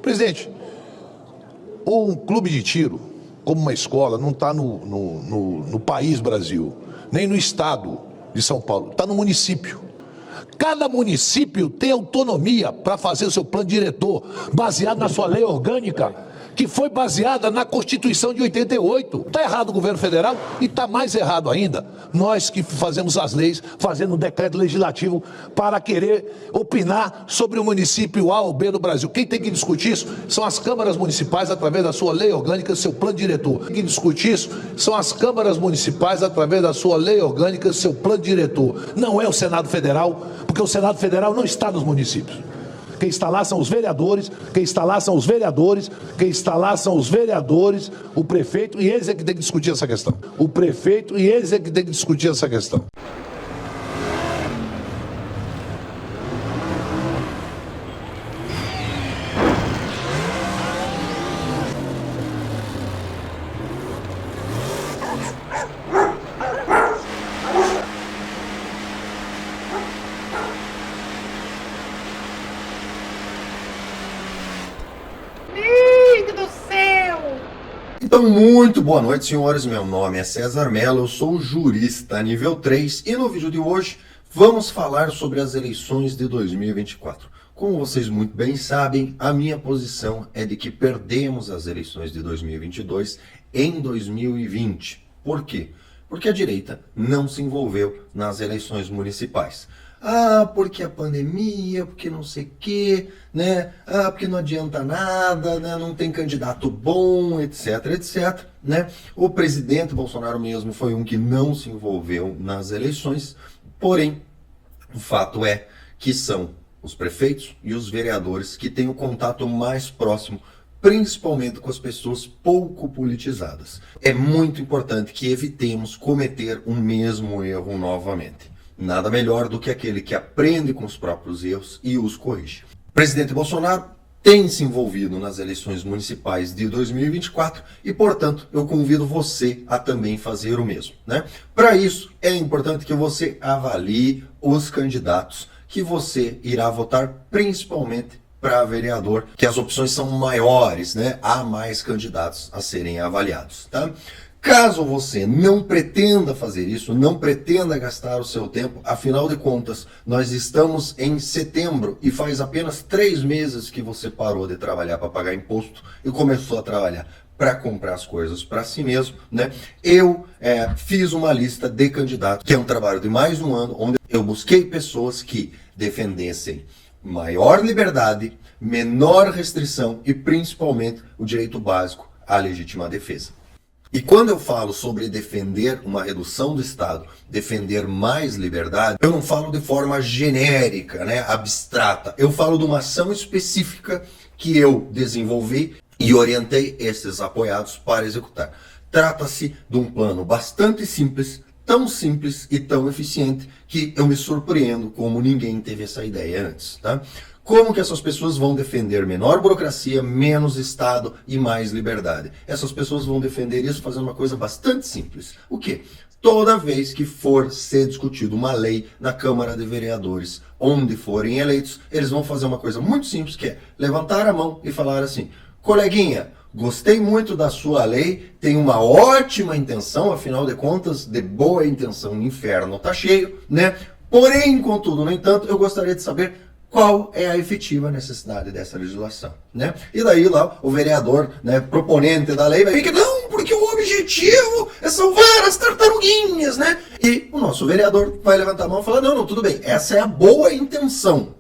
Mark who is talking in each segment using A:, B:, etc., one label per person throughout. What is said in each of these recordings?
A: Presidente, um clube de tiro, como uma escola, não está no país Brasil, nem no estado de São Paulo, está no município. Cada município tem autonomia para fazer o seu plano diretor, baseado na sua lei orgânica, que foi baseada na Constituição de 88. Está errado o governo federal e está mais errado ainda nós que fazemos as leis, fazendo um decreto legislativo para querer opinar sobre o município A ou B do Brasil. Quem tem que discutir isso são as câmaras municipais através da sua lei orgânica, seu plano diretor. Quem tem que discutir isso são as câmaras municipais através da sua lei orgânica, seu plano diretor. Não é o Senado Federal, porque o Senado Federal não está nos municípios. Quem está lá são os vereadores, quem está lá são os vereadores, quem está lá são os vereadores, o prefeito, e eles é que tem que discutir essa questão. O prefeito e eles é que tem que discutir essa questão.
B: Então, muito boa noite, senhores. Meu nome é César Mello, eu sou jurista nível 3 e no vídeo de hoje vamos falar sobre as eleições de 2024. Como vocês muito bem sabem, a minha posição é de que perdemos as eleições de 2022 em 2020. Por quê? Porque a direita não se envolveu nas eleições municipais. Porque a pandemia, porque não sei o quê, né? Porque não adianta nada, né? Não tem candidato bom, etc, etc, né? O presidente Bolsonaro mesmo foi um que não se envolveu nas eleições, porém, o fato é que são os prefeitos e os vereadores que têm o contato mais próximo, principalmente com as pessoas pouco politizadas. É muito importante que evitemos cometer o mesmo erro novamente. Nada melhor do que aquele que aprende com os próprios erros e os corrige. O presidente Bolsonaro tem se envolvido nas eleições municipais de 2024 e, portanto, eu convido você a também fazer o mesmo, né? Para isso, é importante que você avalie os candidatos que você irá votar, principalmente para vereador, que as opções são maiores, né? Há mais candidatos a serem avaliados, tá? Caso você não pretenda fazer isso, não pretenda gastar o seu tempo, afinal de contas, nós estamos em setembro e faz apenas 3 meses que você parou de trabalhar para pagar imposto e começou a trabalhar para comprar as coisas para si mesmo, né? Eu fiz uma lista de candidatos, que é um trabalho de mais de um ano, onde eu busquei pessoas que defendessem maior liberdade, menor restrição e principalmente o direito básico à legítima defesa. E quando eu falo sobre defender uma redução do Estado, defender mais liberdade, eu não falo de forma genérica, né, abstrata. Eu falo de uma ação específica que eu desenvolvi e orientei esses apoiados para executar. Trata-se de um plano bastante simples, tão simples e tão eficiente que eu me surpreendo como ninguém teve essa ideia antes, tá? Como que essas pessoas vão defender menor burocracia, menos Estado e mais liberdade? Essas pessoas vão defender isso fazendo uma coisa bastante simples. O quê? Toda vez que for ser discutido uma lei na Câmara de Vereadores, onde forem eleitos, eles vão fazer uma coisa muito simples, que é levantar a mão e falar assim: coleguinha, gostei muito da sua lei, tem uma ótima intenção, afinal de contas, de boa intenção o inferno tá cheio, né? Porém, contudo, no entanto, eu gostaria de saber qual é a efetiva necessidade dessa legislação, né? E daí lá o vereador, né, proponente da lei vai vir que não, porque o objetivo é salvar as tartaruguinhas, né? E o nosso vereador vai levantar a mão e falar: não, tudo bem, essa é a boa intenção.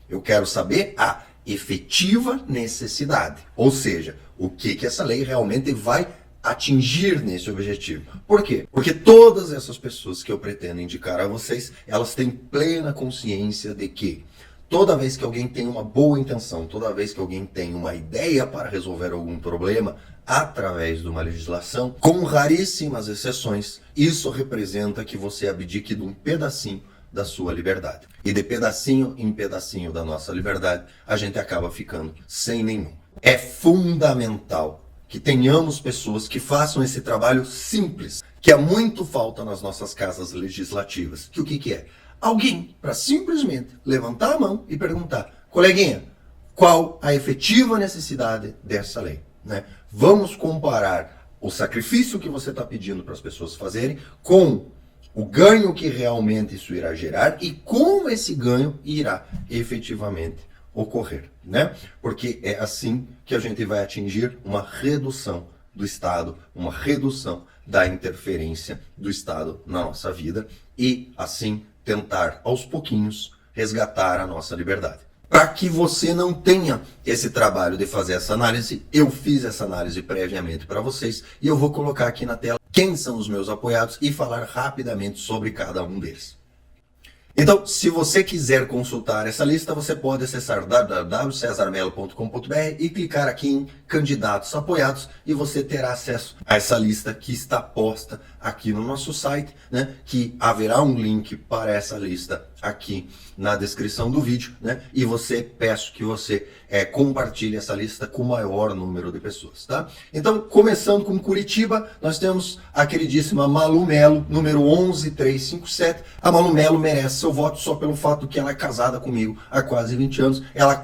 B: Eu quero saber a efetiva necessidade, ou seja, o que essa lei realmente vai atingir nesse objetivo. Por quê? Porque todas essas pessoas que eu pretendo indicar a vocês, elas têm plena consciência de que toda vez que alguém tem uma boa intenção, toda vez que alguém tem uma ideia para resolver algum problema através de uma legislação, com raríssimas exceções, isso representa que você abdique de um pedacinho da sua liberdade. E de pedacinho em pedacinho da nossa liberdade, a gente acaba ficando sem nenhum. É fundamental que tenhamos pessoas que façam esse trabalho simples, que há muito falta nas nossas casas legislativas. Que o que é? Alguém para simplesmente levantar a mão e perguntar: coleguinha, qual a efetiva necessidade dessa lei, né? Vamos comparar o sacrifício que você está pedindo para as pessoas fazerem com o ganho que realmente isso irá gerar e como esse ganho irá efetivamente ocorrer, né? Porque é assim que a gente vai atingir uma redução do Estado, uma redução da interferência do Estado na nossa vida e assim tentar aos pouquinhos resgatar a nossa liberdade. Para que você não tenha esse trabalho de fazer essa análise, eu fiz essa análise previamente para vocês e eu vou colocar aqui na tela quem são os meus apoiados e falar rapidamente sobre cada um deles. Então, se você quiser consultar essa lista, você pode acessar www.cesarmelo.com.br e clicar aqui em candidatos apoiados e você terá acesso a essa lista que está posta aqui no nosso site, né? Que haverá um link para essa lista aqui na descrição do vídeo, né? E peço que você compartilhe essa lista com o maior número de pessoas, tá? Então, começando com Curitiba, nós temos a queridíssima Malu Melo, número 11357. A Malu Melo merece seu voto só pelo fato que ela é casada comigo há quase 20 anos. Ela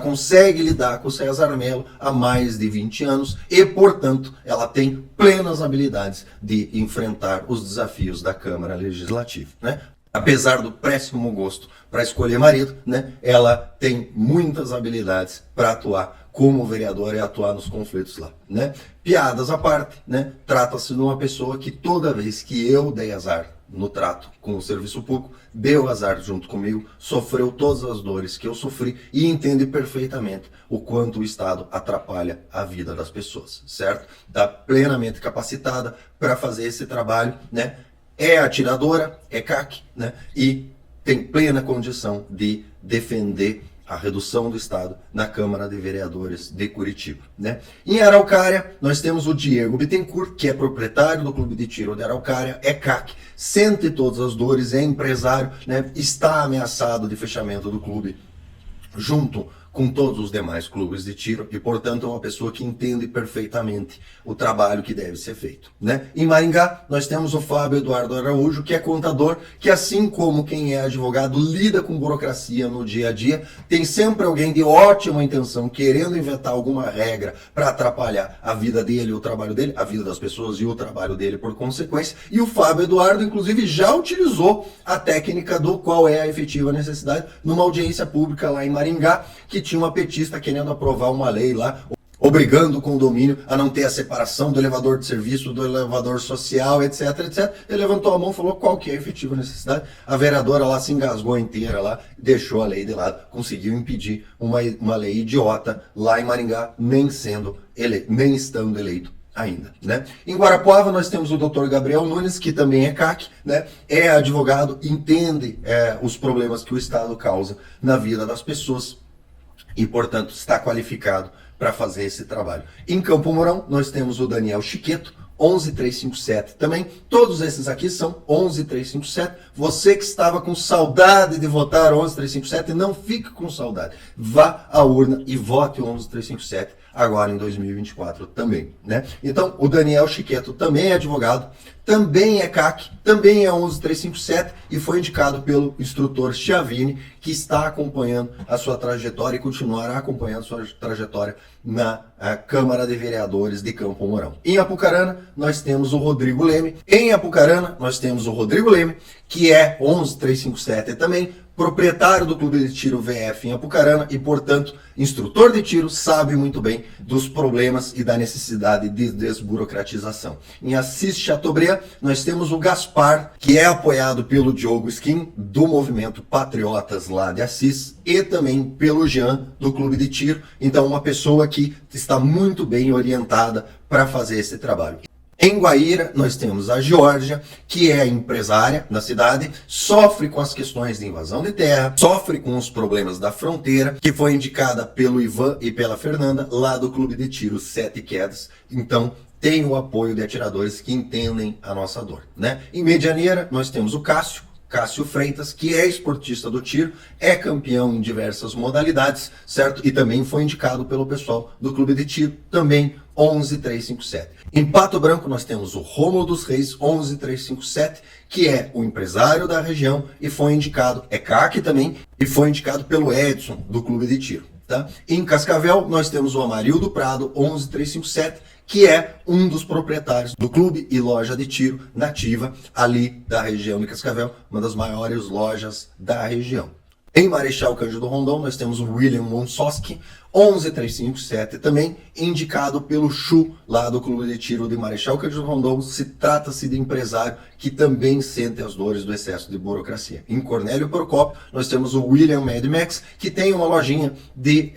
B: consegue lidar com o César Melo há mais de 20 anos e, portanto, ela tem plenas habilidades de enfrentar os desafios da Câmara Legislativa, né? Apesar do péssimo gosto para escolher marido, né, ela tem muitas habilidades para atuar como vereadora e atuar nos conflitos lá, né? Piadas à parte, né? Trata-se de uma pessoa que toda vez que eu dei azar no trato com o serviço público, deu azar junto comigo, sofreu todas as dores que eu sofri e entende perfeitamente o quanto o Estado atrapalha a vida das pessoas, certo? Está plenamente capacitada para fazer esse trabalho, né? É atiradora, é CAC, né? E tem plena condição de defender a redução do Estado na Câmara de Vereadores de Curitiba, né? Em Araucária, nós temos o Diego Bittencourt, que é proprietário do Clube de Tiro de Araucária, é CAC, sente todas as dores, é empresário, né? Está ameaçado de fechamento do clube junto com todos os demais clubes de tiro e, portanto, é uma pessoa que entende perfeitamente o trabalho que deve ser feito, né? Em Maringá, nós temos o Fábio Eduardo Araújo, que é contador, que assim como quem é advogado lida com burocracia no dia a dia, tem sempre alguém de ótima intenção querendo inventar alguma regra para atrapalhar a vida dele, o trabalho dele, a vida das pessoas e o trabalho dele por consequência. E o Fábio Eduardo, inclusive, já utilizou a técnica do qual é a efetiva necessidade numa audiência pública lá em Maringá, que tinha uma petista querendo aprovar uma lei lá, obrigando o condomínio a não ter a separação do elevador de serviço, do elevador social, etc, etc. Ele levantou a mão e falou qual que é a efetiva necessidade. A vereadora lá se engasgou inteira lá, deixou a lei de lado, conseguiu impedir uma lei idiota lá em Maringá, nem estando eleito ainda, né? Em Guarapuava nós temos o Dr. Gabriel Nunes, que também é CAC, né? É advogado, entende os problemas que o Estado causa na vida das pessoas e, portanto, está qualificado para fazer esse trabalho. Em Campo Mourão, nós temos o Daniel Chiqueto, 11357 também. Todos esses aqui são 11357. Você que estava com saudade de votar 11357, não fique com saudade. Vá à urna e vote 11357 agora em 2024 também, né? Então, o Daniel Chiqueto também é advogado, também é CAC, também é 11357 e foi indicado pelo instrutor Chiavini, que está acompanhando a sua trajetória e continuará acompanhando a sua trajetória na Câmara de Vereadores de Campo Mourão. Em Apucarana, nós temos o Rodrigo Leme. Em Apucarana, nós temos o Rodrigo Leme, que é 11357 também, proprietário do Clube de Tiro VF em Apucarana e, portanto, instrutor de tiro, sabe muito bem dos problemas e da necessidade de desburocratização. Em Assis Chateaubriand, nós temos o Gaspar, que é apoiado pelo Diogo Skin, do Movimento Patriotas lá de Assis, e também pelo Jean, do Clube de Tiro. Então, uma pessoa que está muito bem orientada para fazer esse trabalho. Em Guaíra, nós temos a Geórgia, que é empresária da cidade, sofre com as questões de invasão de terra, sofre com os problemas da fronteira, que foi indicada pelo Ivan e pela Fernanda, lá do Clube de Tiro Sete Quedas. Então, tem o apoio de atiradores que entendem a nossa dor, né? Em Medianeira, nós temos o Cássio Freitas, que é esportista do tiro, é campeão em diversas modalidades, certo? E também foi indicado pelo pessoal do Clube de Tiro, também 11357. Em Pato Branco nós temos o Rômulo dos Reis, 11357, que é o empresário da região e foi indicado, é CAC também, e foi indicado pelo Edson, do Clube de Tiro. Tá? Em Cascavel, nós temos o Amarildo Prado 11357, que é um dos proprietários do clube e loja de tiro nativa ali da região de Cascavel, uma das maiores lojas da região. Em Marechal Cândido Rondon, nós temos o William Wonsoski, 11357, também indicado pelo Chu, lá do Clube de Tiro de Marechal Cândido Rondon. Trata-se de empresário que também sente as dores do excesso de burocracia. Em Cornélio Procópio, nós temos o William Mad Max, que tem uma lojinha de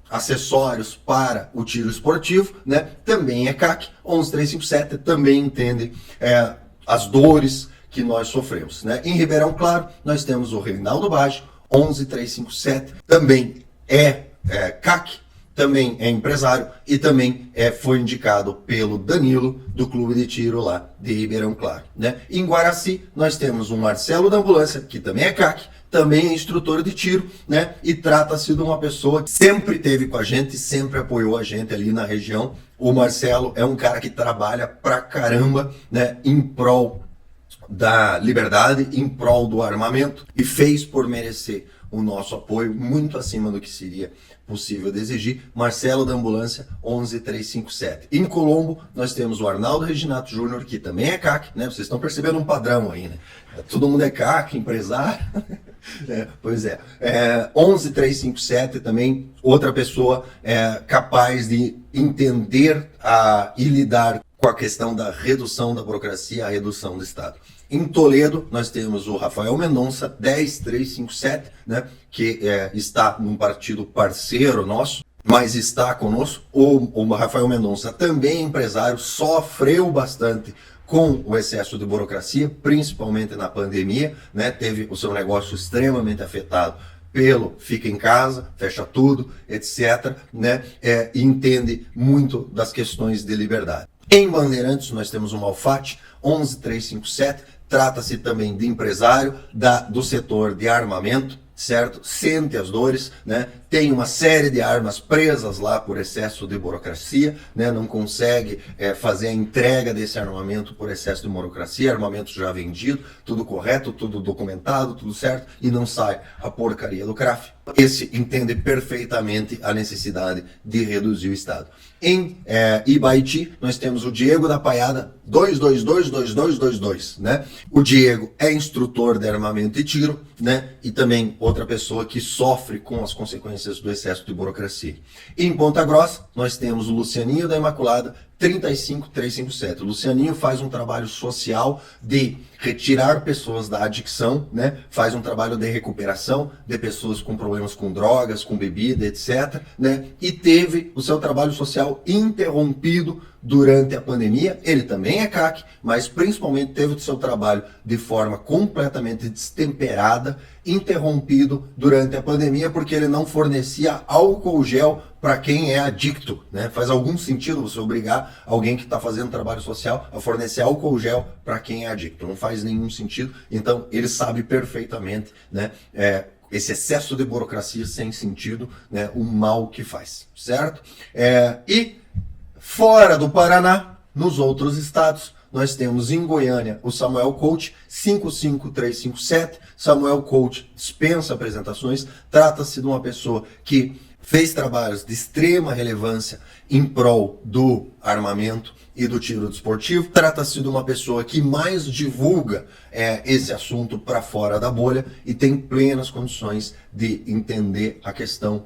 B: acessórios para o tiro esportivo, né? Também é CAC, 11357, também entende as dores que nós sofremos, né? Em Ribeirão Claro, nós temos o Reinaldo Baggio, 11357, também é CAC, também é empresário e também foi indicado pelo Danilo do Clube de Tiro lá de Ribeirão Claro, né? Em Guaraci, nós temos o Marcelo da Ambulância, que também é CAC, também é instrutor de tiro, né? E trata-se de uma pessoa que sempre esteve com a gente, sempre apoiou a gente ali na região. O Marcelo é um cara que trabalha pra caramba, né? Em prol da liberdade, em prol do armamento, e fez por merecer o nosso apoio muito acima do que seria possível de exigir. Marcelo da Ambulância 11357. Em Colombo, nós temos o Arnaldo Reginato Júnior, que também é CAC, né? Vocês estão percebendo um padrão aí, né? Todo mundo é CAC, empresário. Pois é. 11357 também, outra pessoa capaz de entender e lidar com a questão da redução da burocracia, a redução do Estado. Em Toledo, nós temos o Rafael Mendonça, 10357, né, que está num partido parceiro nosso, mas está conosco. O Rafael Mendonça também é empresário, sofreu bastante com o excesso de burocracia, principalmente na pandemia, né, teve o seu negócio extremamente afetado pelo fica em casa, fecha tudo, etc., né, e entende muito das questões de liberdade. Em Bandeirantes, nós temos o Malfatti, 11357, trata-se também de empresário do setor de armamento, certo? Sente as dores, né? Tem uma série de armas presas lá por excesso de burocracia, né? Não consegue fazer a entrega desse armamento por excesso de burocracia, armamento já vendido, tudo correto, tudo documentado, tudo certo, e não sai a porcaria do CRAF. Esse entende perfeitamente a necessidade de reduzir o Estado. Em Ibaiti, nós temos o Diego da Paiada, 2222222, né? O Diego é instrutor de armamento e tiro, né? E também outra pessoa que sofre com as consequências do excesso de burocracia. Em Ponta Grossa, nós temos o Lucianinho da Imaculada, 35357. O Lucianinho faz um trabalho social de retirar pessoas da adicção, né? Faz um trabalho de recuperação de pessoas com problemas com drogas, com bebida, etc., né? E teve o seu trabalho social interrompido durante a pandemia. Ele também é CAC, mas principalmente teve o seu trabalho de forma completamente destemperada, interrompido durante a pandemia, porque ele não fornecia álcool gel para quem é adicto, né? Faz algum sentido você obrigar alguém que está fazendo trabalho social a fornecer álcool gel para quem é adicto? Não faz nenhum sentido. Então ele sabe perfeitamente, né, esse excesso de burocracia sem sentido, né, o mal que faz, certo? E fora do Paraná, nos outros estados, nós temos em Goiânia o Samuel Coach, 55357. Samuel Coach dispensa apresentações, trata-se de uma pessoa que fez trabalhos de extrema relevância em prol do armamento e do tiro desportivo. Trata-se de uma pessoa que mais divulga esse assunto para fora da bolha e tem plenas condições de entender a questão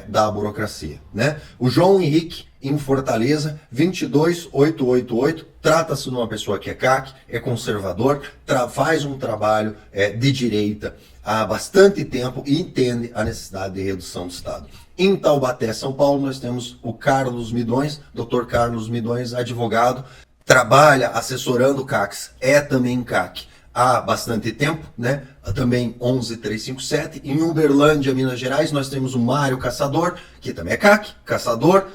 B: da burocracia, né? O João Henrique, em Fortaleza, 22888, trata-se de uma pessoa que é CAC, é conservador, faz um trabalho de direita há bastante tempo e entende a necessidade de redução do Estado. Em Taubaté, São Paulo, nós temos o Carlos Midões, Dr. Carlos Midões, advogado, trabalha assessorando CACs, é também CAC há bastante tempo, né? Também 11357. Em Uberlândia, Minas Gerais, nós temos o Mário Caçador, que também é CAC, caçador,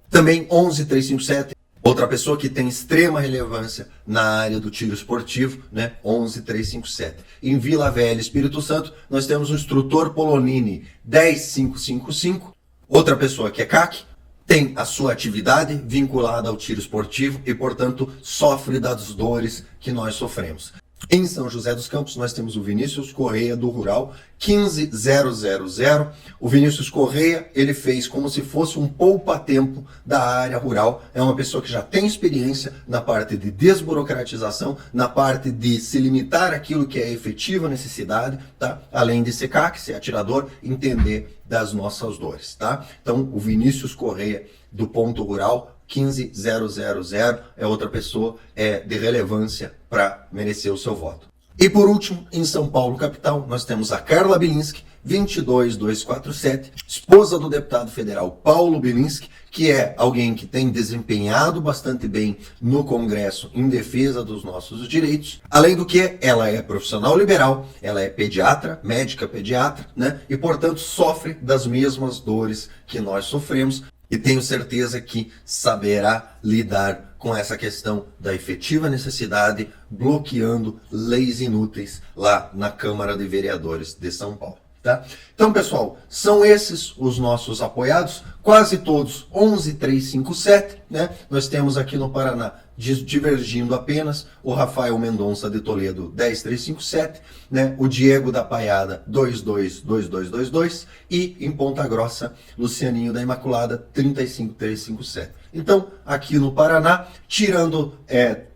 B: também 11357. Outra pessoa que tem extrema relevância na área do tiro esportivo, né? 11357. Em Vila Velha, Espírito Santo, nós temos o instrutor Polonini, 10555. Outra pessoa que é CAC, tem a sua atividade vinculada ao tiro esportivo e, portanto, sofre das dores que nós sofremos. Em São José dos Campos, nós temos o Vinícius Correia, do Rural, 15000. O Vinícius Correia, ele fez como se fosse um poupa-tempo da área rural. É uma pessoa que já tem experiência na parte de desburocratização, na parte de se limitar àquilo que é efetiva necessidade, tá? Além de ser CAC, ser atirador, entender das nossas dores, tá? Então, o Vinícius Correia, do Ponto Rural, 15000, é outra pessoa de relevância para merecer o seu voto. E por último, em São Paulo, capital, nós temos a Carla Bilinski, 22247, esposa do deputado federal Paulo Bilinski, que é alguém que tem desempenhado bastante bem no Congresso em defesa dos nossos direitos. Além do que, ela é profissional liberal, ela é pediatra, médica pediatra, né? E, portanto, sofre das mesmas dores que nós sofremos. E tenho certeza que saberá lidar com essa questão da efetiva necessidade, bloqueando leis inúteis lá na Câmara de Vereadores de São Paulo. Tá? Então, pessoal, são esses os nossos apoiados, quase todos 11357, né? Nós temos aqui no Paraná, divergindo apenas, o Rafael Mendonça de Toledo 10357, né? O Diego da Paiada 222222 e em Ponta Grossa, Lucianinho da Imaculada 35357. Então, aqui no Paraná, tirando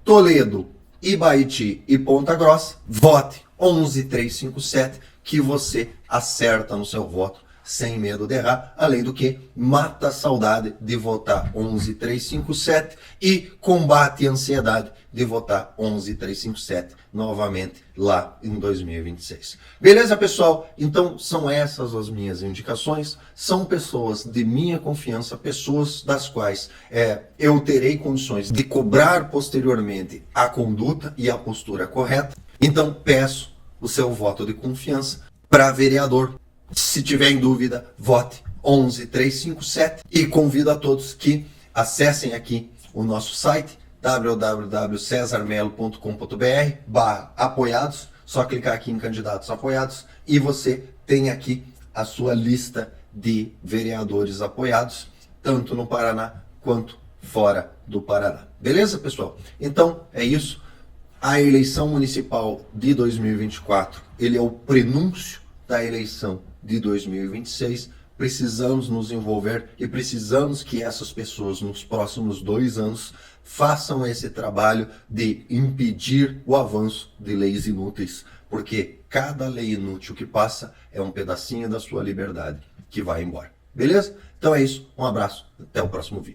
B: Toledo, Ibaiti e Ponta Grossa, vote 11357, que você acerta no seu voto sem medo de errar, além do que mata a saudade de votar 11357 e combate a ansiedade de votar 11357 novamente lá em 2026. Beleza, pessoal? Então são essas as minhas indicações, são pessoas de minha confiança, pessoas das quais eu terei condições de cobrar posteriormente a conduta e a postura correta. Então peço o seu voto de confiança para vereador. Se tiver em dúvida, vote 11357 e convido a todos que acessem aqui o nosso site www.cesarmelo.com.br/apoiados. Só clicar aqui em candidatos apoiados e você tem aqui a sua lista de vereadores apoiados, tanto no Paraná quanto fora do Paraná. Beleza, pessoal? Então é isso. A eleição municipal de 2024, ele é o prenúncio da eleição de 2026. Precisamos nos envolver e precisamos que essas pessoas nos próximos 2 anos façam esse trabalho de impedir o avanço de leis inúteis, porque cada lei inútil que passa é um pedacinho da sua liberdade que vai embora. Beleza? Então é isso, um abraço, até o próximo vídeo.